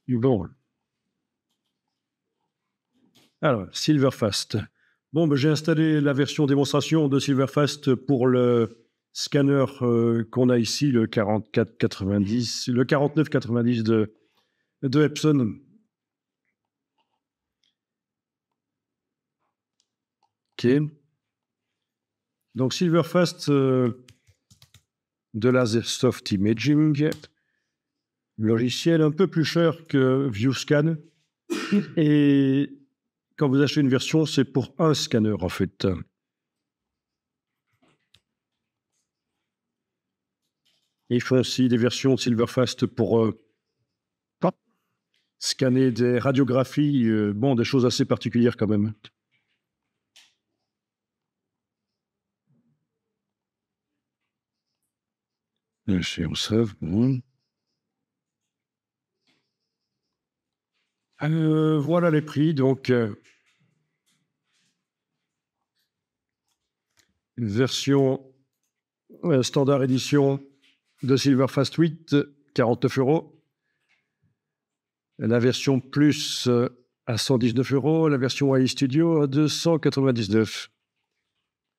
Bon. Alors, Silverfast. Bon, ben, j'ai installé la version démonstration de Silverfast pour le scanner qu'on a ici, le 4490, le 4990 de Epson. OK. Donc, Silverfast de Lasersoft Imaging, logiciel un peu plus cher que ViewScan. Et quand vous achetez une version, c'est pour un scanner, en fait. Il faut aussi des versions de Silverfast pour scanner des radiographies, bon, des choses assez particulières quand même. On sauve. Voilà les prix. Donc, une version standard édition de Silverfast 8, 49 €. La version plus à 119 €. La version AI Studio à 299.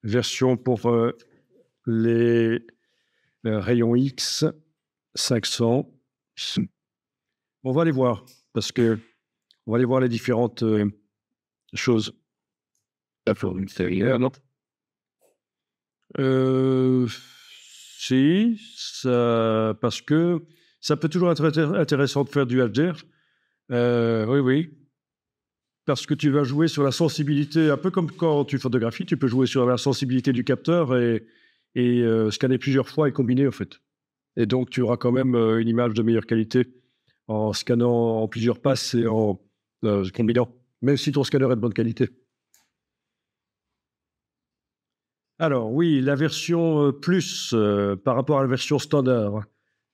Version pour les rayons X, 500. On va les voir parce que on va aller voir les différentes choses. Si, ça, parce que ça peut toujours être intéressant de faire du HDR. Oui, oui. Parce que tu vas jouer sur la sensibilité, un peu comme quand tu photographies, tu peux jouer sur la sensibilité du capteur et scanner plusieurs fois et combiner, en fait. Et donc, tu auras quand même une image de meilleure qualité en scannant en plusieurs passes et en combinant, même si ton scanner est de bonne qualité. Alors oui, la version plus par rapport à la version standard,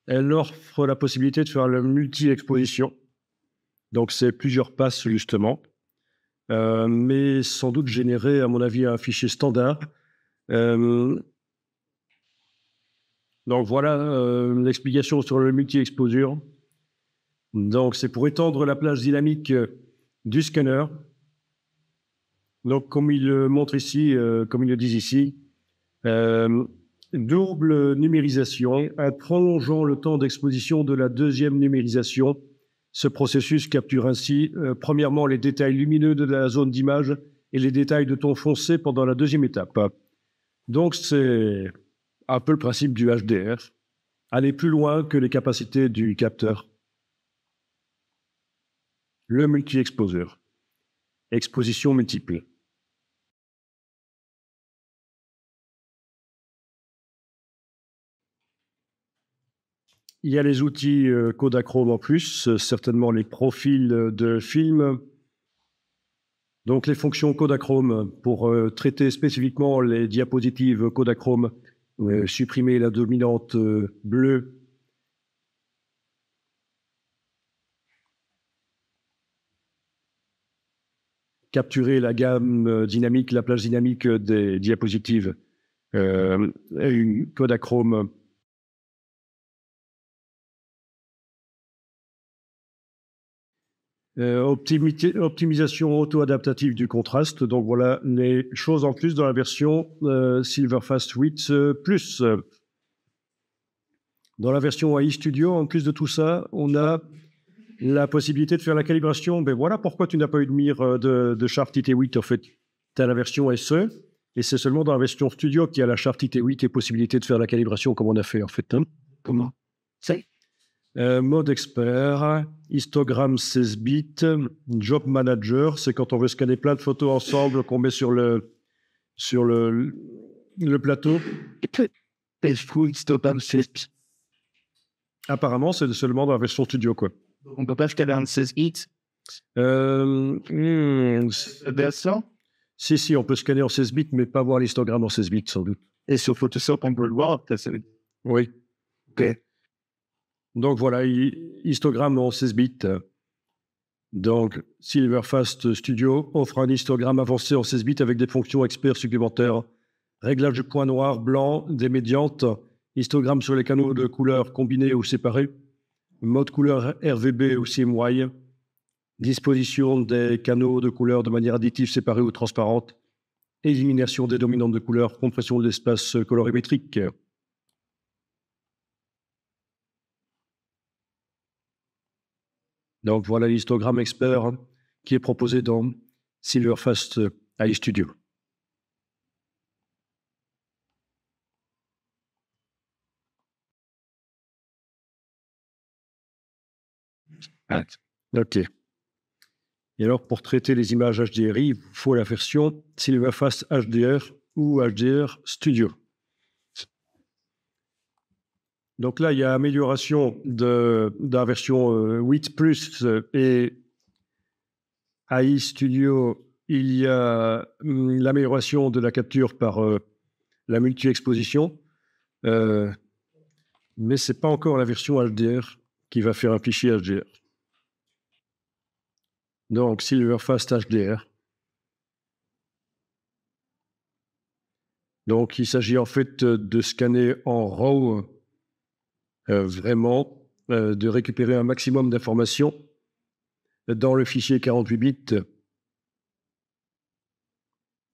elle offre la possibilité de faire le multi-exposition. Donc c'est plusieurs passes justement, mais sans doute générer, à mon avis, un fichier standard. Donc voilà l'explication sur le multi-exposure. Donc c'est pour étendre la plage dynamique du scanner. Donc comme il le montre ici, comme ils le disent ici, double numérisation, en prolongeant le temps d'exposition de la deuxième numérisation. Ce processus capture ainsi, premièrement, les détails lumineux de la zone d'image et les détails de ton foncé pendant la deuxième étape. Donc, c'est un peu le principe du HDR, aller plus loin que les capacités du capteur. Le multi-exposure, exposition multiple. Il y a les outils Kodachrome en plus, certainement les profils de films. Donc les fonctions Kodachrome pour traiter spécifiquement les diapositives Kodachrome, supprimer la dominante bleue. Capturer la gamme dynamique, la plage dynamique des diapositives. Une Kodachrome. Optimisation auto-adaptative du contraste. Donc voilà les choses en plus dans la version Silverfast 8 Plus. Dans la version AI Studio, en plus de tout ça, on a la possibilité de faire la calibration. Ben voilà pourquoi tu n'as pas eu de mire de Sharp TT8 en fait. Tu as la version SE et c'est seulement dans la version Studio qu'il y a la Sharp TT8 et possibilité de faire la calibration comme on a fait en fait. Hein. Comment? C'est Mode expert, histogramme 16 bits, job manager, c'est quand on veut scanner plein de photos ensemble qu'on met sur le plateau. histogramme 16 bits. Apparemment, c'est seulement dans la version studio, quoi. On peut pas scanner un 16 bits. Version. Si, on peut scanner en 16 bits, mais pas voir l'histogramme en 16 bits, sans doute. Et sur Photoshop, on peut le voir. Oui. Ok. Donc voilà, histogramme en 16 bits. Donc, Silverfast Studio offre un histogramme avancé en 16 bits avec des fonctions experts supplémentaires. Réglage du point noir, blanc, des médiantes, histogramme sur les canaux de couleurs combinés ou séparés, mode couleur RVB ou CMY, disposition des canaux de couleurs de manière additive, séparée ou transparente, élimination des dominantes de couleurs, compression de l'espace colorimétrique. Donc voilà l'histogramme expert qui est proposé dans Silverfast iStudio. OK. Et alors, pour traiter les images HDRI, il faut la version Silverfast HDR ou HDR Studio. Donc là, il y a amélioration de la version 8 Plus et AI Studio. Il y a l'amélioration de la capture par la multi-exposition. Mais ce n'est pas encore la version HDR qui va faire un fichier HDR. Donc, Silverfast HDR. Donc, il s'agit en fait de scanner en RAW, vraiment, de récupérer un maximum d'informations dans le fichier 48 bits.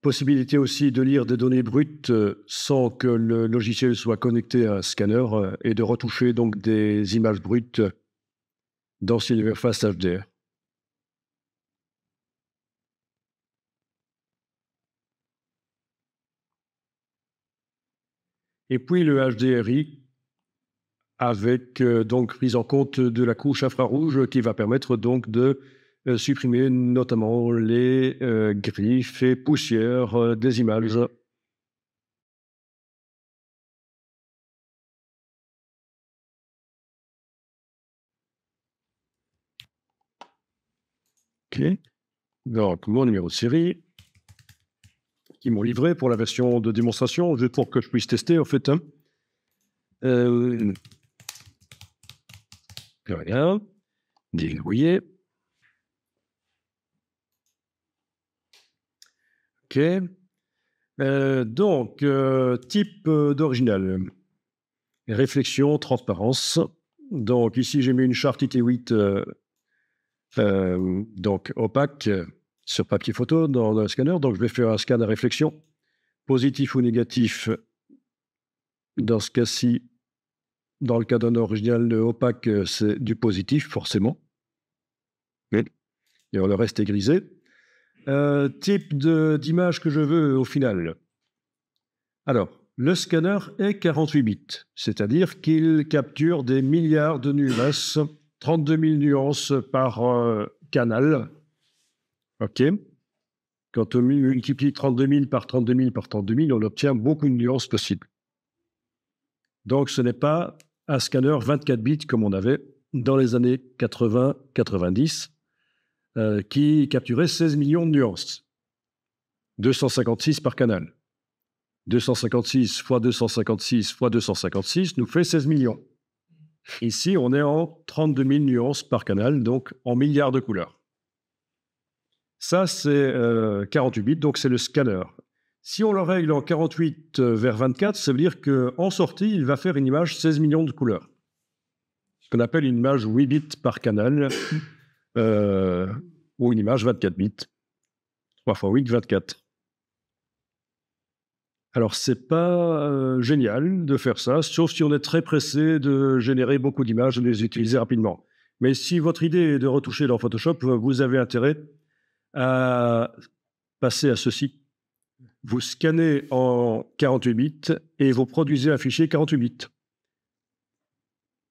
Possibilité aussi de lire des données brutes sans que le logiciel soit connecté à un scanner et de retoucher donc des images brutes dans Silverfast HDR. Et puis le HDRI avec donc prise en compte de la couche infrarouge qui va permettre donc de supprimer notamment les griffes et poussières des images. OK. Donc, mon numéro de série qui m'ont livré pour la version de démonstration, juste pour que je puisse tester, en fait. Hein. Rien. Déverrouiller. OK. Donc, type d'original. Réflexion, transparence. Donc, ici, j'ai mis une charte IT8 donc opaque sur papier photo dans un scanner. Donc, je vais faire un scan à réflexion. Positif ou négatif. Dans ce cas-ci, dans le cas d'un original opaque, c'est du positif, forcément. Et le reste est grisé. Type d'image que je veux au final. Alors, le scanner est 48 bits, c'est-à-dire qu'il capture des milliards de nuances, 32 000 nuances par canal. OK. Quand on multiplie 32 000 par 32 000 par 32 000, on obtient beaucoup de nuances possibles. Donc, ce n'est pas un scanner 24 bits comme on avait dans les années 80-90, qui capturait 16 millions de nuances. 256 par canal. 256 fois 256 fois 256 nous fait 16 millions. Ici, on est en 32 000 nuances par canal, donc en milliards de couleurs. Ça, c'est 48 bits, donc c'est le scanner. Si on le règle en 48 vers 24, ça veut dire qu'en sortie, il va faire une image 16 millions de couleurs. Ce qu'on appelle une image 8 bits par canal, ou une image 24 bits. 3 fois 8, 24. Alors, c'est pas génial de faire ça, sauf si on est très pressé de générer beaucoup d'images et de les utiliser rapidement. Mais si votre idée est de retoucher dans Photoshop, vous avez intérêt à passer à ceci. Vous scannez en 48 bits et vous produisez un fichier 48 bits.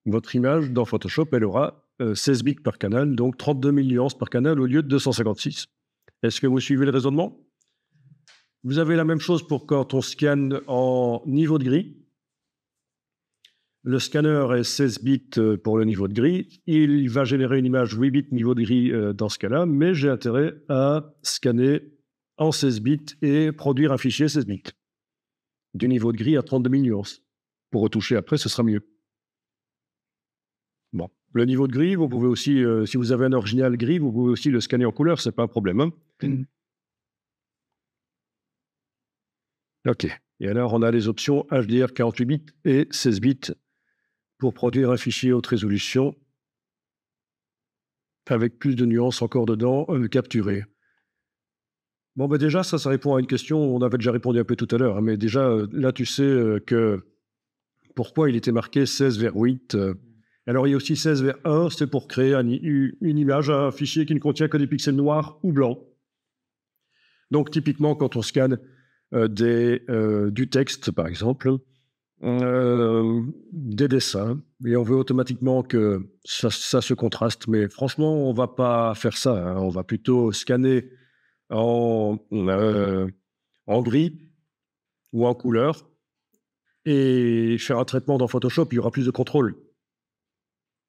Votre image dans Photoshop, elle aura 16 bits par canal, donc 32 000 nuances par canal au lieu de 256. Est-ce que vous suivez le raisonnement ? Vous avez la même chose pour quand on scanne en niveau de gris. Le scanner est 16 bits pour le niveau de gris. Il va générer une image 8 bits niveau de gris dans ce cas-là, mais j'ai intérêt à scanner en 16 bits et produire un fichier 16 bits. Du niveau de gris à 32 000 nuances. Pour retoucher après, ce sera mieux. Bon. Le niveau de gris, vous pouvez aussi, si vous avez un original gris, vous pouvez aussi le scanner en couleur, c'est pas un problème. Hein. OK. Et alors, on a les options HDR 48 bits et 16 bits pour produire un fichier haute résolution avec plus de nuances encore dedans, capturées. Bon, ben déjà, ça répond à une question, on avait déjà répondu un peu tout à l'heure, hein, mais déjà, là, tu sais que pourquoi il était marqué 16 vers 8. Alors, il y a aussi 16 vers 1, c'est pour créer une image, un fichier qui ne contient que des pixels noirs ou blancs. Donc, typiquement, quand on scanne du texte, par exemple, des dessins, et on veut automatiquement que ça se contraste. Mais franchement, on ne va pas faire ça, hein. On va plutôt scanner en gris ou en couleur et faire un traitement dans Photoshop. Il y aura plus de contrôle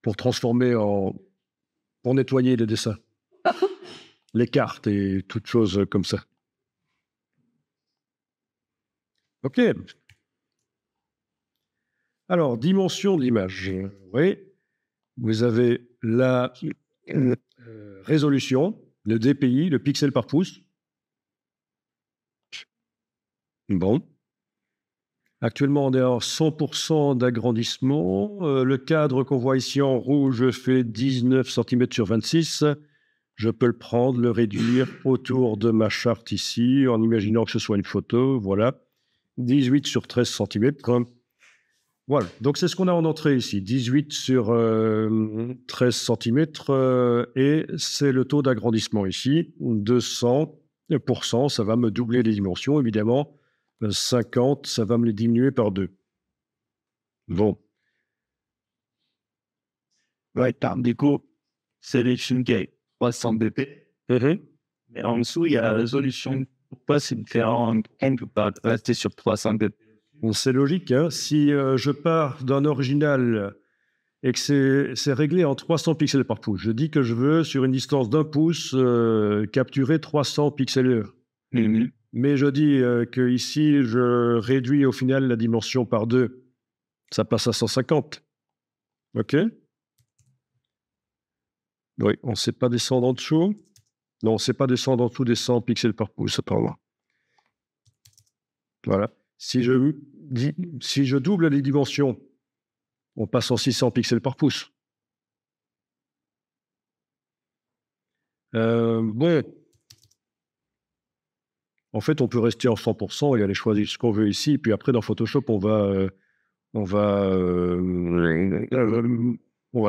pour transformer pour nettoyer les dessins, les cartes et toutes choses comme ça. OK. Alors, dimension de l'image. Oui, vous avez la résolution, le DPI, le pixel par pouce. Bon. Actuellement, on est en 100% d'agrandissement. Le cadre qu'on voit ici en rouge fait 19 cm sur 26. Je peux le prendre, le réduire autour de ma charte ici, en imaginant que ce soit une photo. Voilà. 18 sur 13 cm. Voilà. Donc, c'est ce qu'on a en entrée ici. 18 sur 13 cm. Et c'est le taux d'agrandissement ici. 200%. Ça va me doubler les dimensions, évidemment. 50, ça va me les diminuer par 2. Bon. Ouais, du coup, Selection Gate, 300 dp. Mais en dessous, il y a la résolution. Pourquoi c'est différent? On ne peut pas rester sur 300 dp. Bon, c'est logique, hein. Si je pars d'un original et que c'est réglé en 300 pixels par pouce, je dis que je veux, sur une distance d'1 pouce, capturer 300 pixels. Mais je dis que ici, je réduis au final la dimension par 2. Ça passe à 150. OK? Oui, on ne sait pas descendre en dessous. Non, on ne sait pas descendre en dessous des 100 pixels par pouce, apparemment. Voilà. Si je double les dimensions, on passe en 600 pixels par pouce. Bon. En fait, on peut rester en 100% et aller choisir ce qu'on veut ici. Puis après, dans Photoshop, on va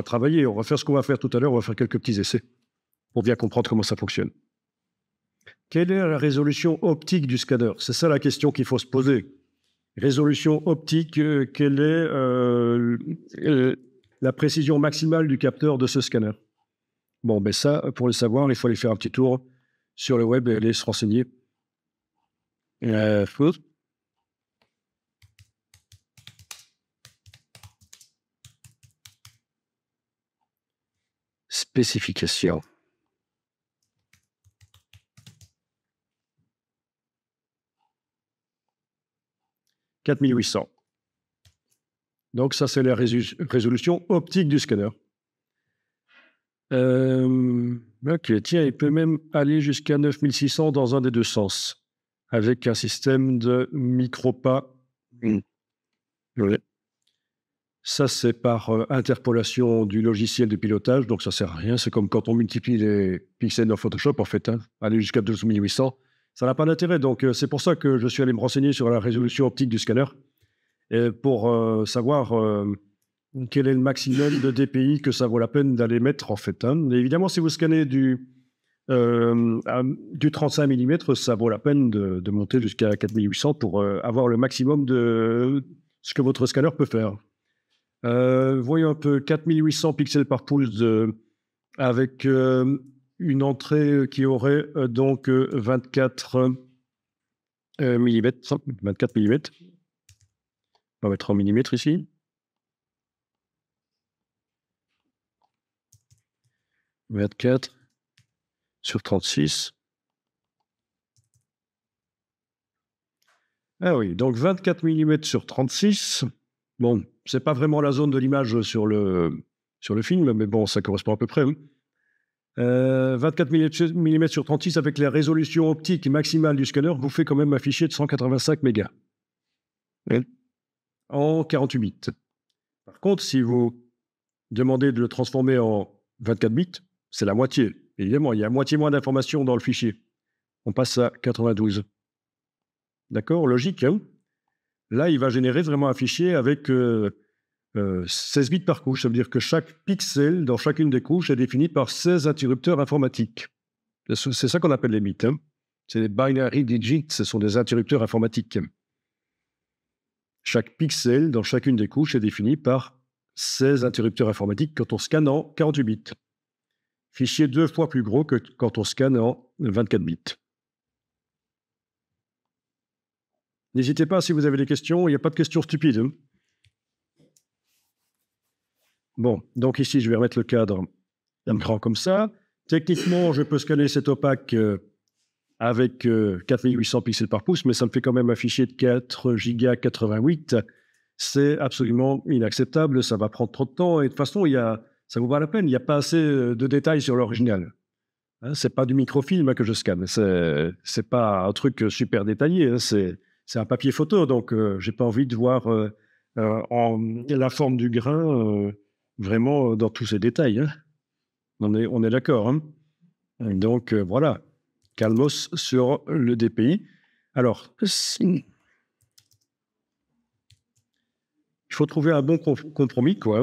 travailler. On va faire ce qu'on va faire tout à l'heure. On va faire quelques petits essais pour bien comprendre comment ça fonctionne. Quelle est la résolution optique du scanner? C'est ça la question qu'il faut se poser. Résolution optique, quelle est la précision maximale du capteur de ce scanner? Bon, ben ça, pour le savoir, il faut aller faire un petit tour sur le web et aller se renseigner. Spécification. « 4800. Donc, ça, c'est la résolution optique du scanner. OK, tiens, il peut même aller jusqu'à 9600 dans un des deux sens, avec un système de micro-pas. Oui. Ça, c'est par interpolation du logiciel de pilotage, donc ça ne sert à rien. C'est comme quand on multiplie les pixels dans Photoshop, en fait, hein, aller jusqu'à 12800, ça n'a pas d'intérêt. Donc, c'est pour ça que je suis allé me renseigner sur la résolution optique du scanner, et pour savoir quel est le maximum de DPI que ça vaut la peine d'aller mettre, en fait. Hein. Et évidemment, si vous scannez du 35 mm, ça vaut la peine de monter jusqu'à 4800 pour avoir le maximum de ce que votre scanner peut faire. Voyons un peu, 4800 pixels par pouce avec une entrée qui aurait donc 24 mm. 24 mm. On va mettre en millimètres ici. 24 sur 36. Ah oui, donc 24 mm sur 36. Bon, c'est pas vraiment la zone de l'image sur le film, mais bon, ça correspond à peu près. 24 mm sur 36 avec la résolution optique maximale du scanner vous fait quand même un fichier de 185 mégas. En 48 bits. Par contre, si vous demandez de le transformer en 24 bits, c'est la moitié. Évidemment, il y a moitié moins d'informations dans le fichier. On passe à 92. D'accord? Logique, hein? Là, il va générer vraiment un fichier avec 16 bits par couche. Ça veut dire que chaque pixel dans chacune des couches est défini par 16 interrupteurs informatiques. C'est ça qu'on appelle les bits, hein? C'est des binary digits, ce sont des interrupteurs informatiques. Chaque pixel dans chacune des couches est défini par 16 interrupteurs informatiques quand on scanne en 48 bits. Fichier 2 fois plus gros que quand on scanne en 24 bits. N'hésitez pas si vous avez des questions, il n'y a pas de questions stupides, hein. Bon, donc ici, je vais remettre le cadre un grand comme ça. Techniquement, je peux scanner cet opaque avec 4800 pixels par pouce, mais ça me fait quand même un fichier de 4 Go 88. C'est absolument inacceptable, ça va prendre trop de temps, et de toute façon, ça vous vaut la peine, il n'y a pas assez de détails sur l'original. Hein, c'est pas du microfilm que je scanne, c'est pas un truc super détaillé, hein, c'est un papier photo, donc j'ai pas envie de voir la forme du grain vraiment dans tous ces détails, hein. On est d'accord, hein. Donc voilà, calmos sur le DPI. Alors, il faut trouver un bon compromis, quoi.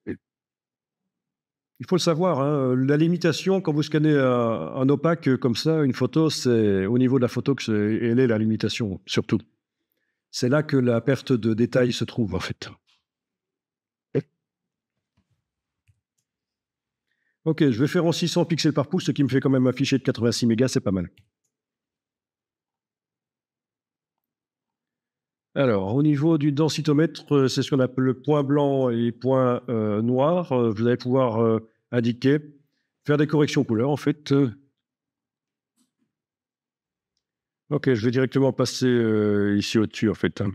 Il faut le savoir, hein, la limitation, quand vous scannez un opaque comme ça, une photo, c'est au niveau de la photo elle est la limitation, surtout. C'est là que la perte de détail se trouve, en fait. Ok, je vais faire en 600 pixels par pouce, ce qui me fait quand même un fichier de 86 mégas, c'est pas mal. Alors, au niveau du densitomètre, c'est ce qu'on appelle le point blanc et les points noirs. Vous allez pouvoir indiquer, faire des corrections couleurs, en fait. Ok, je vais directement passer ici au-dessus, en fait, hein.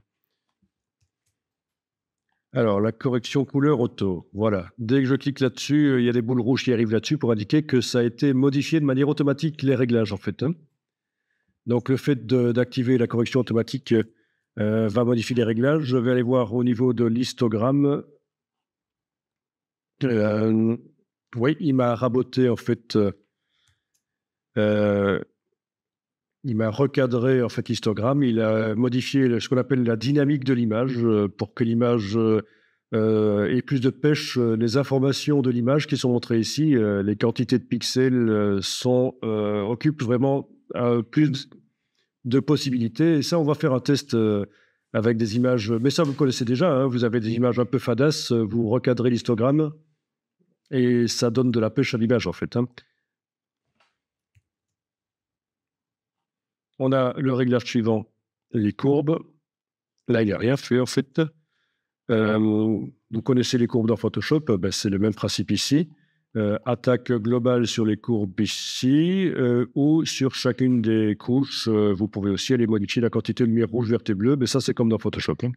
Alors, la correction couleur auto, voilà. Dès que je clique là-dessus, il y a des boules rouges qui arrivent là-dessus pour indiquer que ça a été modifié de manière automatique, les réglages, en fait, hein. Donc, le fait d'activer la correction automatique va modifier les réglages. Je vais aller voir au niveau de l'histogramme. Oui, il m'a raboté, en fait, il m'a recadré, en fait, l'histogramme. Il a modifié ce qu'on appelle la dynamique de l'image pour que l'image ait plus de pêche. Les informations de l'image qui sont montrées ici, les quantités de pixels occupent vraiment plus de possibilités. Et ça, on va faire un test avec des images. Mais ça, vous connaissez déjà, hein, vous avez des images un peu fadasses, vous recadrez l'histogramme et ça donne de la pêche à l'image, en fait, hein. On a le réglage suivant, les courbes. Là, il n'y a rien fait, en fait. Vous connaissez les courbes dans Photoshop, ben, c'est le même principe ici. Attaque globale sur les courbes ici, ou sur chacune des couches, vous pouvez aussi aller modifier la quantité de lumière rouge, verte et bleue, mais ça, c'est comme dans Photoshop, hein.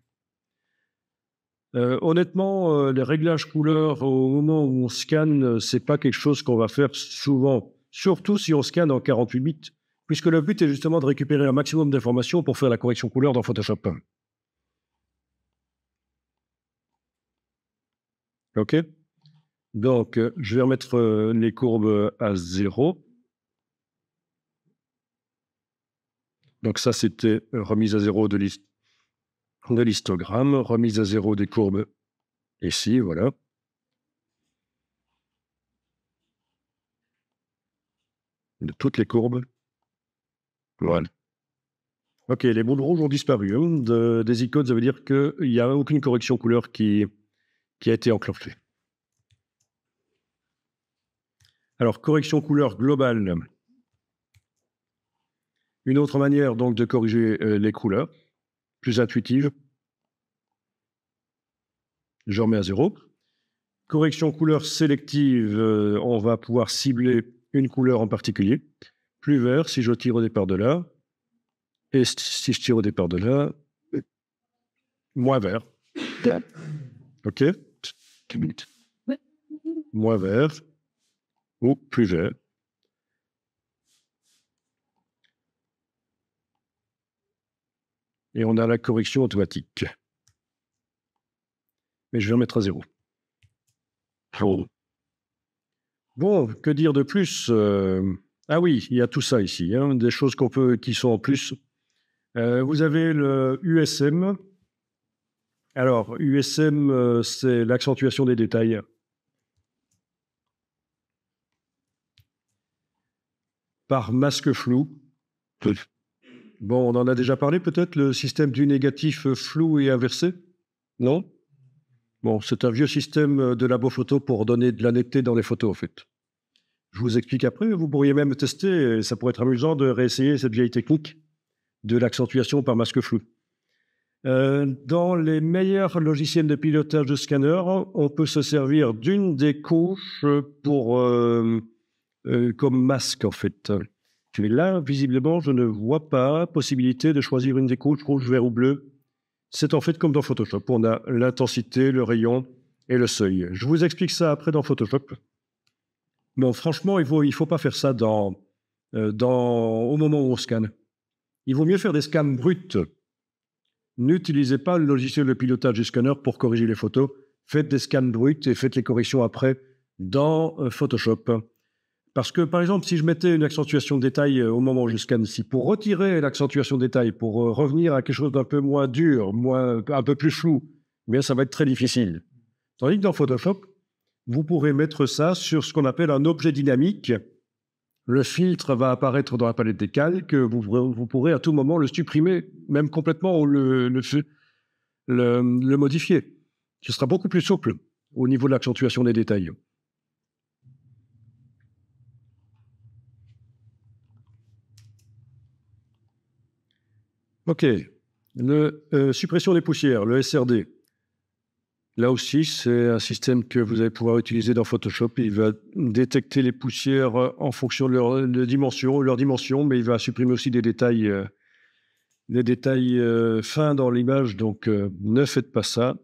Honnêtement, les réglages couleurs au moment où on scanne, c'est pas quelque chose qu'on va faire souvent, surtout si on scanne en 48 bits, puisque le but est justement de récupérer un maximum d'informations pour faire la correction couleur dans Photoshop. OK? Donc, je vais remettre les courbes à 0. Donc ça, c'était remise à 0 de l'histogramme, remise à 0 des courbes ici, voilà. De toutes les courbes. Voilà. OK, les boules rouges ont disparu, hein, des icônes, ça veut dire qu'il n'y a aucune correction couleur qui a été enclenchée. Alors, correction couleur globale. Une autre manière donc de corriger les couleurs, plus intuitive. Je remets à 0. Correction couleur sélective, on va pouvoir cibler une couleur en particulier. Plus vert si je tire au départ de là. Et si je tire au départ de là, moins vert. OK? Moins vert ou plus vert. Et on a la correction automatique. mais je vais remettre à 0. Oh. Bon, que dire de plus? Ah oui, il y a tout ça ici, hein, des choses qui sont en plus. Vous avez le USM. Alors, USM, c'est l'accentuation des détails. Par masque flou. Bon, on en a déjà parlé peut-être, le système du négatif flou et inversé? Non? Bon, c'est un vieux système de labo photo pour donner de la netteté dans les photos, en fait. Je vous explique après, vous pourriez même tester, et ça pourrait être amusant de réessayer cette vieille technique de l'accentuation par masque flou. Dans les meilleurs logiciels de pilotage de scanner, on peut se servir d'une des couches comme masque, en fait. Et là, visiblement, je ne vois pas possibilité de choisir une des couches, rouge, vert ou bleu. C'est en fait comme dans Photoshop. On a l'intensité, le rayon et le seuil. Je vous explique ça après dans Photoshop. Bon, franchement, il faut pas faire ça au moment où on scanne. Il vaut mieux faire des scans bruts. N'utilisez pas le logiciel de pilotage du scanner pour corriger les photos. Faites des scans bruts et faites les corrections après dans Photoshop. Parce que, par exemple, si je mettais une accentuation de détail au moment où je scanne, si pour retirer l'accentuation de détail, pour revenir à quelque chose d'un peu moins dur, un peu plus flou, eh bien, ça va être très difficile. Tandis que dans Photoshop, vous pourrez mettre ça sur ce qu'on appelle un objet dynamique. Le filtre va apparaître dans la palette des calques. Vous pourrez à tout moment le supprimer, même complètement, ou le modifier. Ce sera beaucoup plus souple au niveau de l'accentuation des détails. OK. Suppression des poussières, le SRD. Là aussi, c'est un système que vous allez pouvoir utiliser dans Photoshop. Il va détecter les poussières en fonction de leur dimension, mais il va supprimer aussi des détails fins dans l'image. Donc, ne faites pas ça.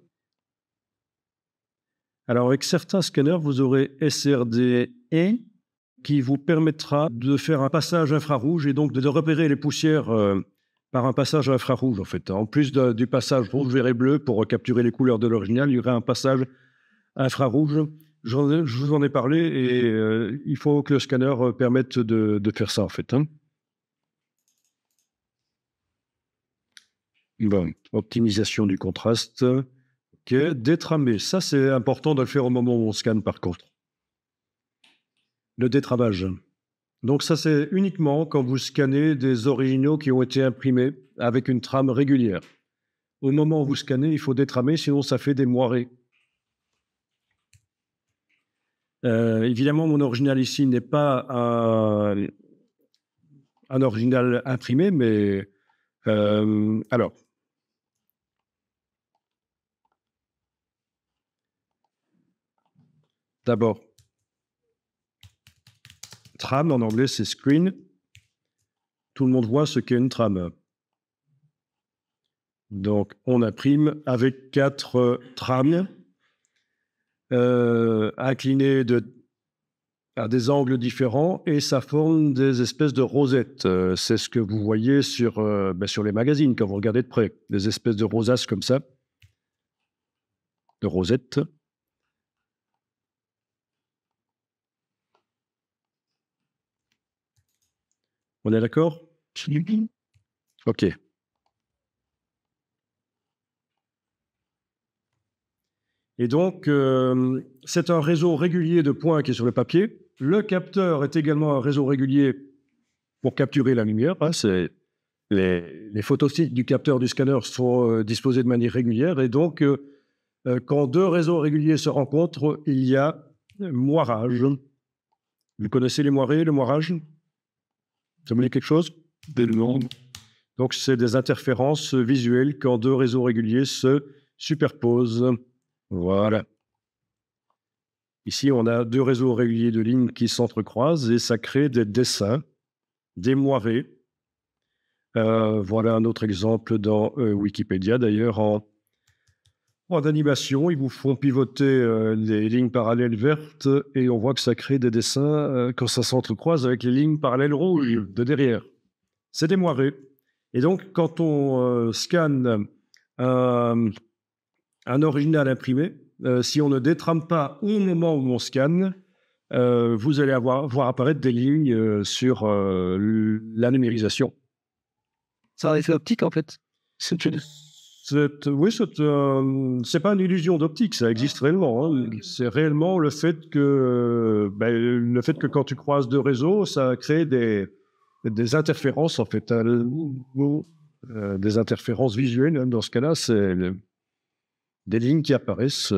Alors, avec certains scanners, vous aurez SRD qui vous permettra de faire un passage infrarouge et donc de repérer les poussières par un passage infrarouge, en fait. En plus du passage rouge, vert et bleu pour capturer les couleurs de l'original, il y aurait un passage infrarouge. Je vous en ai parlé et il faut que le scanner permette de faire ça, en fait. Hein. Bon, optimisation du contraste. OK, détramer. Ça, c'est important de le faire au moment où on scanne, par contre. Le détramage. Donc ça, c'est uniquement quand vous scannez des originaux qui ont été imprimés avec une trame régulière. Au moment où vous scannez, il faut détramer, sinon ça fait des moirés. Évidemment, mon original ici n'est pas un original imprimé, mais alors. D'abord, trame, en anglais, c'est screen. Tout le monde voit ce qu'est une trame. Donc, on imprime avec 4 trames inclinées à des angles différents et ça forme des espèces de rosettes. C'est ce que vous voyez sur les magazines quand vous regardez de près. Des espèces de rosaces comme ça, de rosettes. On est d'accord? OK. Et donc, c'est un réseau régulier de points qui est sur le papier. Le capteur est également un réseau régulier pour capturer la lumière. Hein, les photosticks du capteur du scanner sont disposés de manière régulière. Et donc, quand 2 réseaux réguliers se rencontrent, il y a moirage. Vous connaissez les moirés, le moirage? Ça vous dit quelque chose? Donc, c'est des interférences visuelles quand 2 réseaux réguliers se superposent. Voilà. Ici, on a 2 réseaux réguliers de lignes qui s'entrecroisent et ça crée des dessins, des moirés. Voilà un autre exemple dans Wikipédia. D'ailleurs, en animation, ils vous font pivoter les lignes parallèles vertes et on voit que ça crée des dessins quand ça s'entrecroise avec les lignes parallèles rouges de derrière. C'est des moirés. Et donc, quand on scanne un original imprimé, si on ne détrame pas au moment où on scanne, vous allez voir apparaître des lignes sur la numérisation. C'est un effet optique, en fait. Oui, c'est pas une illusion d'optique, ça existe réellement. Hein. C'est réellement le fait que quand tu croises deux réseaux, ça crée des interférences, en fait. Des interférences visuelles, hein. Dans ce cas-là, c'est des lignes qui apparaissent.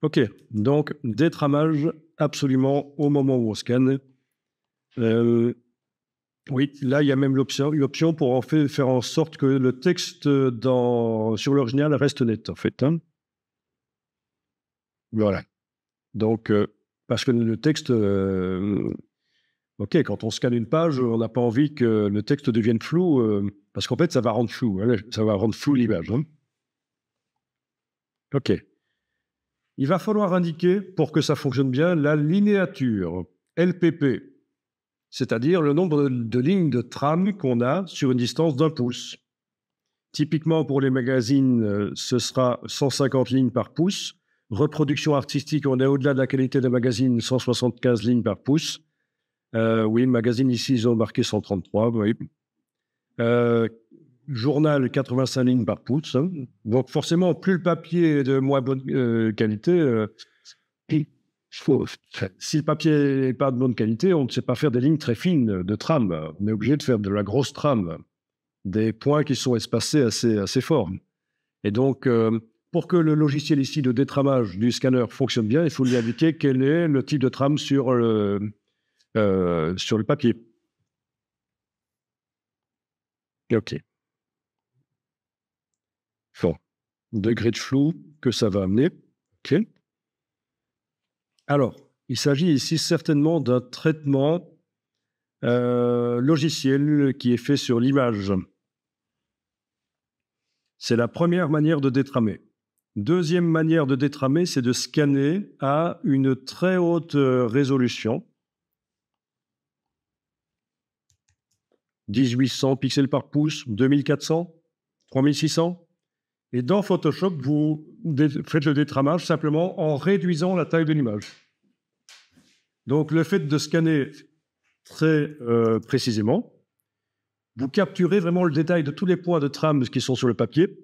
OK, donc détramage absolument au moment où on scanne. Oui, là, il y a même l'option pour faire en sorte que le texte sur l'original reste net, en fait. Hein. Voilà. Donc, parce que le texte... OK, quand on scanne une page, on n'a pas envie que le texte devienne flou, parce qu'en fait, ça va rendre flou. Hein, ça va rendre flou l'image. Hein. OK. Il va falloir indiquer, pour que ça fonctionne bien, la linéature, LPP, c'est-à-dire le nombre de lignes de trame qu'on a sur une distance d'1 pouce. Typiquement, pour les magazines, ce sera 150 lignes par pouce. Reproduction artistique, on est au-delà de la qualité des magazines, 175 lignes par pouce. Oui, magazine ici, ils ont marqué 133. Oui. Journal, 85 lignes par pouce. Hein. Donc forcément, plus le papier est de moins bonne qualité, si le papier n'est pas de bonne qualité, on ne sait pas faire des lignes très fines de trame. On est obligé de faire de la grosse trame, des points qui sont espacés assez forts. Et donc, pour que le logiciel ici de détramage du scanner fonctionne bien, il faut lui indiquer quel est le type de trame sur le papier. OK. Bon. Degré de flou que ça va amener. OK. Alors, il s'agit ici certainement d'un traitement logiciel qui est fait sur l'image. C'est la première manière de détramer. Deuxième manière de détramer, c'est de scanner à une très haute résolution. 1800 pixels par pouce, 2400, 3600. Et dans Photoshop, vous faites le détramage simplement en réduisant la taille de l'image. Donc, le fait de scanner très précisément, vous capturez vraiment le détail de tous les points de trame qui sont sur le papier.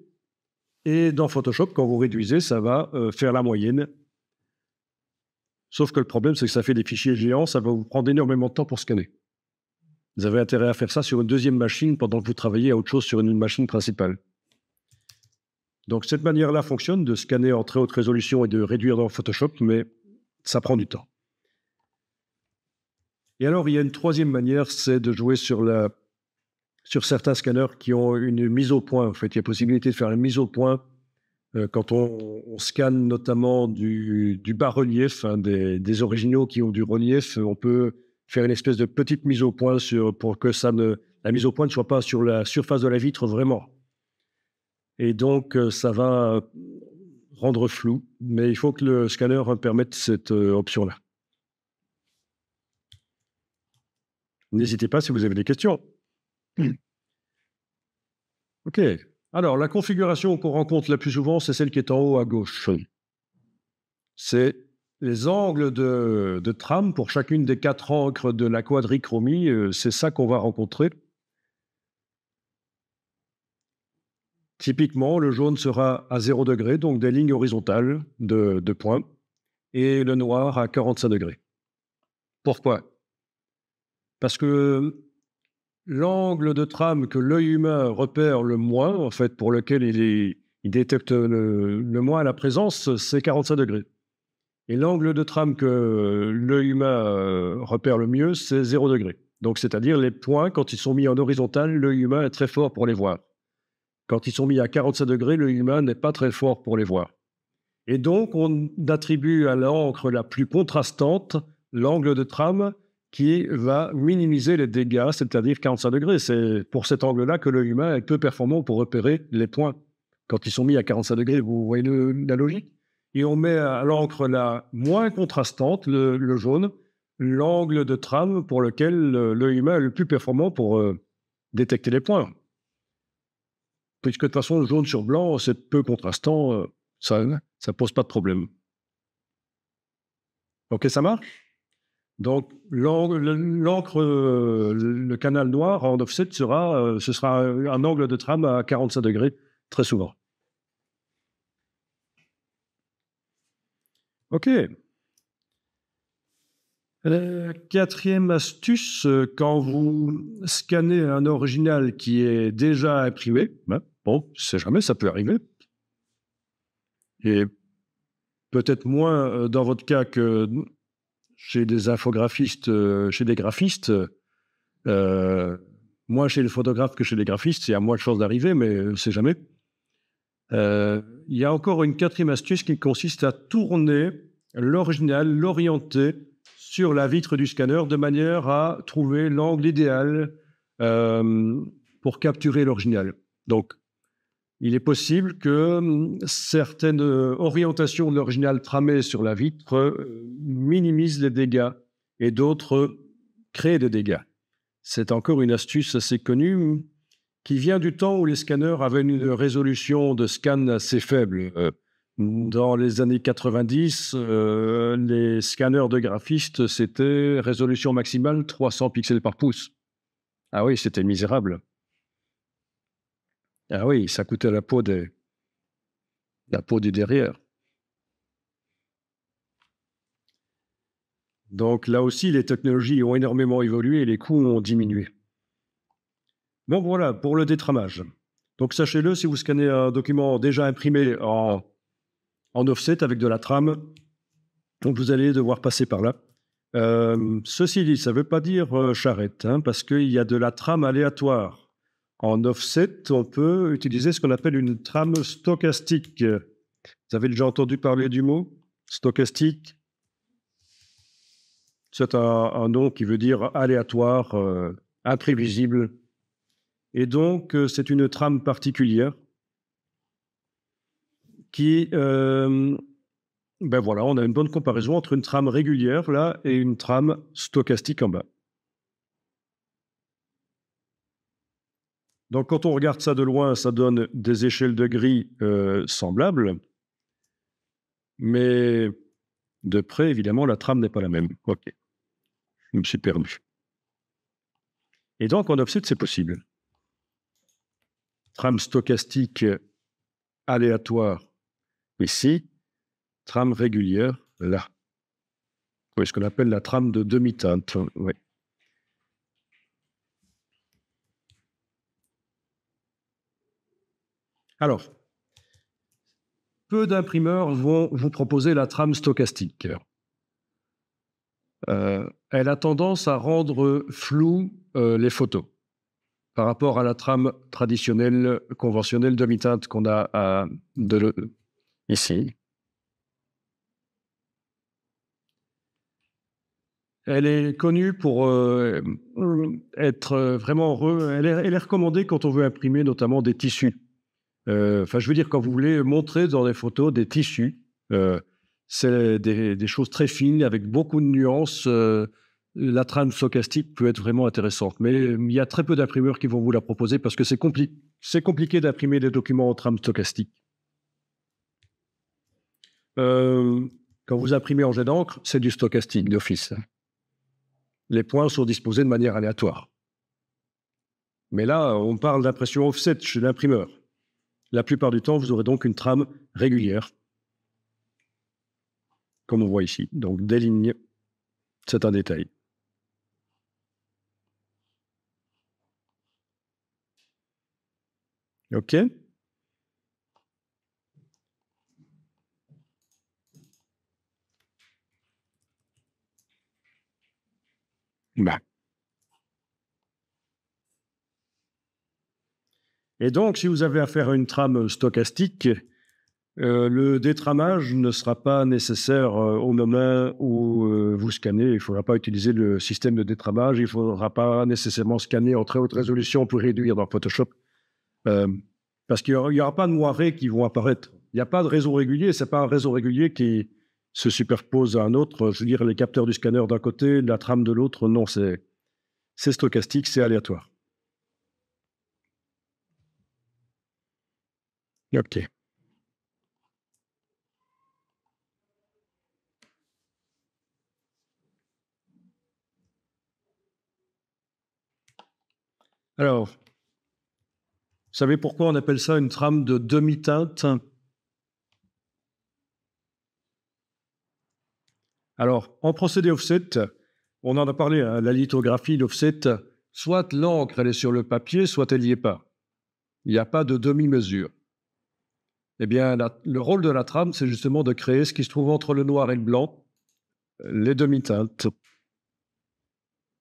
Et dans Photoshop, quand vous réduisez, ça va faire la moyenne. Sauf que le problème, c'est que ça fait des fichiers géants, ça va vous prendre énormément de temps pour scanner. Vous avez intérêt à faire ça sur une deuxième machine pendant que vous travaillez à autre chose sur une machine principale. Donc cette manière-là fonctionne, de scanner en très haute résolution et de réduire dans Photoshop, mais ça prend du temps. Et alors, il y a une troisième manière, c'est de jouer sur certains scanners qui ont une mise au point. En fait, il y a possibilité de faire une mise au point quand on scanne notamment du bas-relief, hein, des originaux qui ont du relief. On peut faire une espèce de petite mise au point pour que la mise au point ne soit pas sur la surface de la vitre vraiment. Et donc, ça va rendre flou, mais il faut que le scanner permette cette option-là. N'hésitez pas si vous avez des questions. OK. Alors, la configuration qu'on rencontre la plus souvent, c'est celle qui est en haut à gauche. C'est les angles de trame pour chacune des 4 encres de la quadrichromie. C'est ça qu'on va rencontrer. Typiquement, le jaune sera à 0 degré, donc des lignes horizontales de points, et le noir à 45 degrés. Pourquoi? Parce que l'angle de trame que l'œil humain repère le moins, en fait, pour lequel il détecte le moins la présence, c'est 45 degrés. Et l'angle de trame que l'œil humain repère le mieux, c'est 0 degré. Donc, c'est-à-dire les points, quand ils sont mis en horizontal, l'œil humain est très fort pour les voir. Quand ils sont mis à 45 degrés, l'œil humain n'est pas très fort pour les voir. Et donc, on attribue à l'encre la plus contrastante l'angle de trame qui va minimiser les dégâts, c'est-à-dire 45 degrés. C'est pour cet angle-là que l'œil humain est peu performant pour repérer les points. Quand ils sont mis à 45 degrés, vous voyez la logique? Et on met à l'encre la moins contrastante, le jaune, l'angle de trame pour lequel l'œil humain est le plus performant pour détecter les points. puisque de toute façon, jaune sur blanc, c'est peu contrastant, ça ne pose pas de problème. OK, ça marche? Donc, l'encre, le canal noir en offset ce sera un angle de trame à 45 degrés, très souvent. OK. Quatrième astuce, quand vous scannez un original qui est déjà imprimé, bon, on ne sait jamais, ça peut arriver. Et peut-être moins dans votre cas que chez des infographistes, chez des graphistes. Moins chez les photographes que chez les graphistes, il y a moins de chances d'arriver, mais on ne sait jamais. Il y a encore une quatrième astuce qui consiste à tourner l'original, l'orienter sur la vitre du scanner de manière à trouver l'angle idéal pour capturer l'original. Donc, il est possible que certaines orientations de l'original tramé sur la vitre minimisent les dégâts et d'autres créent des dégâts. C'est encore une astuce assez connue qui vient du temps où les scanners avaient une résolution de scan assez faible. Dans les années 90, les scanners de graphistes, c'était résolution maximale 300 pixels par pouce. Ah oui, c'était misérable. Ah oui, ça coûtait la peau du derrière. Donc là aussi, les technologies ont énormément évolué et les coûts ont diminué. Bon, voilà, pour le détramage. Donc sachez-le, si vous scannez un document déjà imprimé en offset avec de la trame, donc vous allez devoir passer par là. Ceci dit, ça ne veut pas dire charrette, hein, parce qu'il y a de la trame aléatoire. En offset, on peut utiliser ce qu'on appelle une trame stochastique. Vous avez déjà entendu parler du mot stochastique? C'est un nom qui veut dire aléatoire, imprévisible. Et donc, c'est une trame particulière qui... ben voilà, on a une bonne comparaison entre une trame régulière, là, et une trame stochastique en bas. Donc, quand on regarde ça de loin, ça donne des échelles de gris semblables. Mais de près, évidemment, la trame n'est pas la même. OK. Je me suis perdu. Et donc, en offset, c'est possible. Trame stochastique aléatoire ici, trame régulière là. Oui, ce qu'on appelle la trame de demi-teinte. Oui. Alors, peu d'imprimeurs vont vous proposer la trame stochastique. Elle a tendance à rendre floues les photos par rapport à la trame traditionnelle, conventionnelle demi-teinte qu'on a ici. Elle est connue pour être vraiment... Elle est recommandée quand on veut imprimer notamment des tissus. Enfin, je veux dire, quand vous voulez montrer dans des photos des tissus, c'est des choses très fines, avec beaucoup de nuances. La trame stochastique peut être vraiment intéressante. Mais il y a très peu d'imprimeurs qui vont vous la proposer parce que c'est compliqué d'imprimer des documents en trame stochastique. Quand vous imprimez en jet d'encre, c'est du stochastique d'office. Les points sont disposés de manière aléatoire. Mais là, on parle d'impression offset chez l'imprimeur. La plupart du temps, vous aurez donc une trame régulière, comme on voit ici. Donc, des lignes, c'est un détail. OK. Bah. Et donc, si vous avez affaire à une trame stochastique, le détramage ne sera pas nécessaire au moment où vous scannez. Il ne faudra pas utiliser le système de détramage. Il ne faudra pas nécessairement scanner en très haute résolution pour réduire dans Photoshop. Parce qu'il n'y aura pas de moirés qui vont apparaître. Il n'y a pas de réseau régulier. Ce n'est pas un réseau régulier qui se superpose à un autre. Je veux dire, les capteurs du scanner d'un côté, la trame de l'autre. Non, c'est stochastique, c'est aléatoire. OK. Alors, vous savez pourquoi on appelle ça une trame de demi-teinte? Alors, en procédé offset, on en a parlé, hein, la lithographie, l'offset, soit l'encre, elle est sur le papier, soit elle n'y est pas. Il n'y a pas de demi-mesure. Eh bien, le rôle de la trame, c'est justement de créer ce qui se trouve entre le noir et le blanc, les demi-teintes.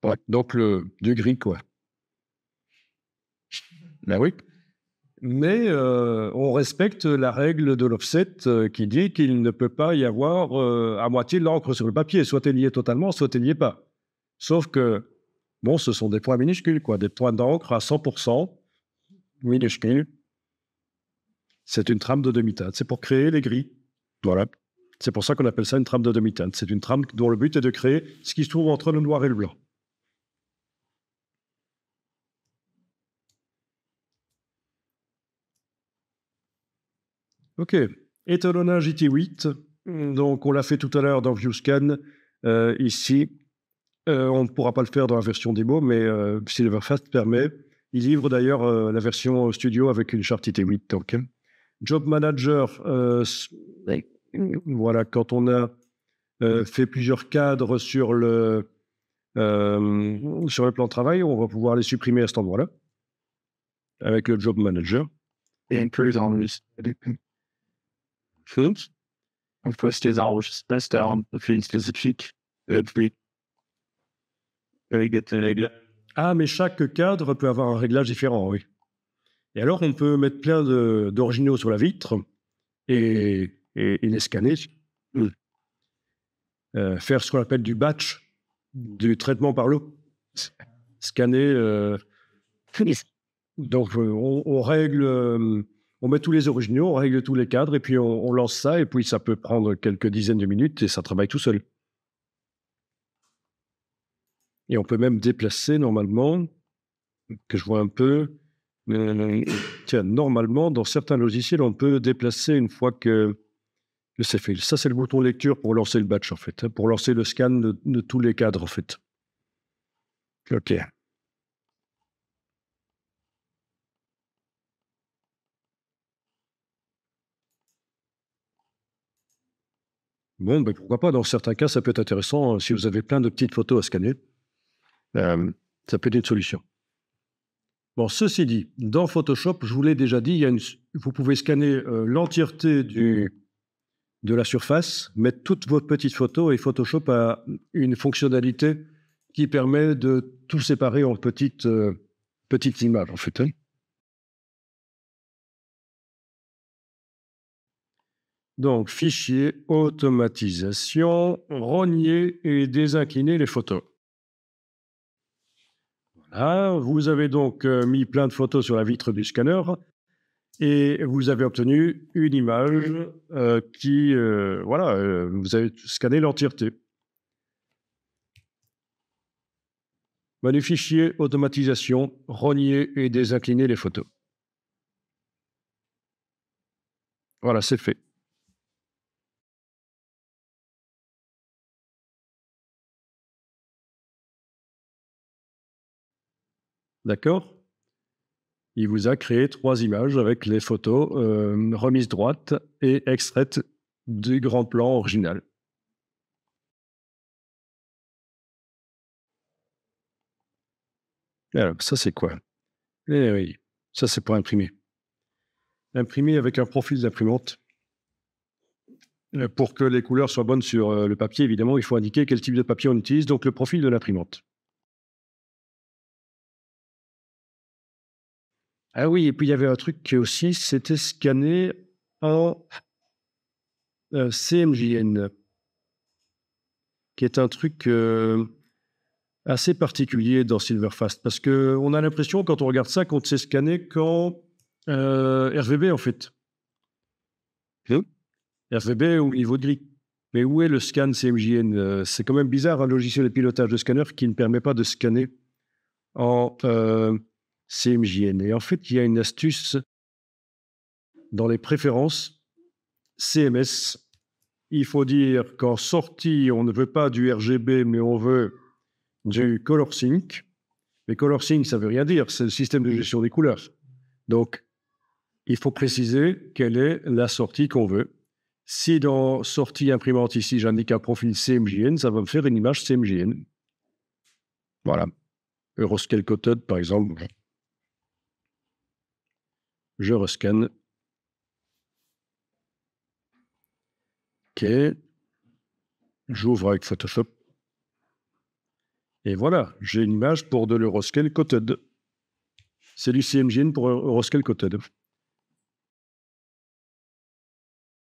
Ouais, donc du gris, quoi. Ben oui. Mais on respecte la règle de l'offset qui dit qu'il ne peut pas y avoir à moitié de l'encre sur le papier. Soit elle y est totalement, soit elle n'y est pas. Sauf que, bon, ce sont des points minuscules, quoi, des points d'encre à 100% minuscules. C'est une trame de demi-teinte. C'est pour créer les gris. Voilà. C'est pour ça qu'on appelle ça une trame de demi-teinte. C'est une trame dont le but est de créer ce qui se trouve entre le noir et le blanc. OK. Étalonnage IT8. Donc, on l'a fait tout à l'heure dans ViewScan. Ici, on ne pourra pas le faire dans la version démo, mais Silverfast permet. Il livre d'ailleurs la version studio avec une charte IT8. Donc, Job Manager, voilà, quand on a fait plusieurs cadres sur le plan de travail, on va pouvoir les supprimer à cet endroit-là avec le Job Manager. Et un peu dans le on peut se enregistrer un profil spécifique. Ah, mais chaque cadre peut avoir un réglage différent, oui. Et alors, on peut mettre plein d'originaux sur la vitre et les scanner. Faire ce qu'on appelle du batch, du traitement par l'eau. Scanner. Donc, on règle, on met tous les originaux, on règle tous les cadres, et puis on lance ça, et puis ça peut prendre quelques dizaines de minutes, et ça travaille tout seul. Et on peut même déplacer normalement, que je vois un peu. Tiens, normalement, dans certains logiciels, on peut déplacer une fois que c'est fait. Ça, c'est le bouton lecture pour lancer le batch, en fait, hein, pour lancer le scan de tous les cadres, en fait. OK. Bon, ben pourquoi pas, dans certains cas, ça peut être intéressant, si vous avez plein de petites photos à scanner. Ça peut être une solution. Bon, ceci dit, dans Photoshop, je vous l'ai déjà dit, vous pouvez scanner l'entièreté de la surface, mettre toutes vos petites photos, et Photoshop a une fonctionnalité qui permet de tout séparer en petites images, en fait. Hein. Donc, fichier, automatisation, rogner et désincliner les photos. Voilà, vous avez donc mis plein de photos sur la vitre du scanner et vous avez obtenu une image qui, voilà, vous avez scanné l'entièreté. Menu fichier, automatisation, rogner et désincliner les photos. Voilà, c'est fait. D'accord? Il vous a créé 3 images avec les photos remises droite et extraites du grand plan original. Alors, ça, c'est quoi? Eh oui, ça, c'est pour imprimer. Imprimer avec un profil d'imprimante. Pour que les couleurs soient bonnes sur le papier, évidemment, il faut indiquer quel type de papier on utilise, donc le profil de l'imprimante. Ah oui, et puis il y avait un truc qui aussi, c'était scanner en CMJN, qui est un truc assez particulier dans Silverfast, parce qu'on a l'impression, quand on regarde ça, qu'on ne sait scanner qu'en RVB, en fait. RVB au niveau de gris. Mais où est le scan CMJN? C'est quand même bizarre, un logiciel de pilotage de scanner qui ne permet pas de scanner en CMJN. Et en fait, il y a une astuce dans les préférences CMS, il faut dire qu'en sortie, on ne veut pas du RGB, mais on veut du Color Sync. Mais Color Sync, ça ne veut rien dire, c'est le système de gestion des couleurs. Donc, il faut préciser quelle est la sortie qu'on veut. Si dans sortie imprimante ici, j'indique un profil CMJN, ça va me faire une image CMJN. Voilà. Euroscale Coated, par exemple. Je rescanne. OK. J'ouvre avec Photoshop. Et voilà, j'ai une image pour de l'Euroscale Coated. C'est du CMJN pour Euroscale Coated.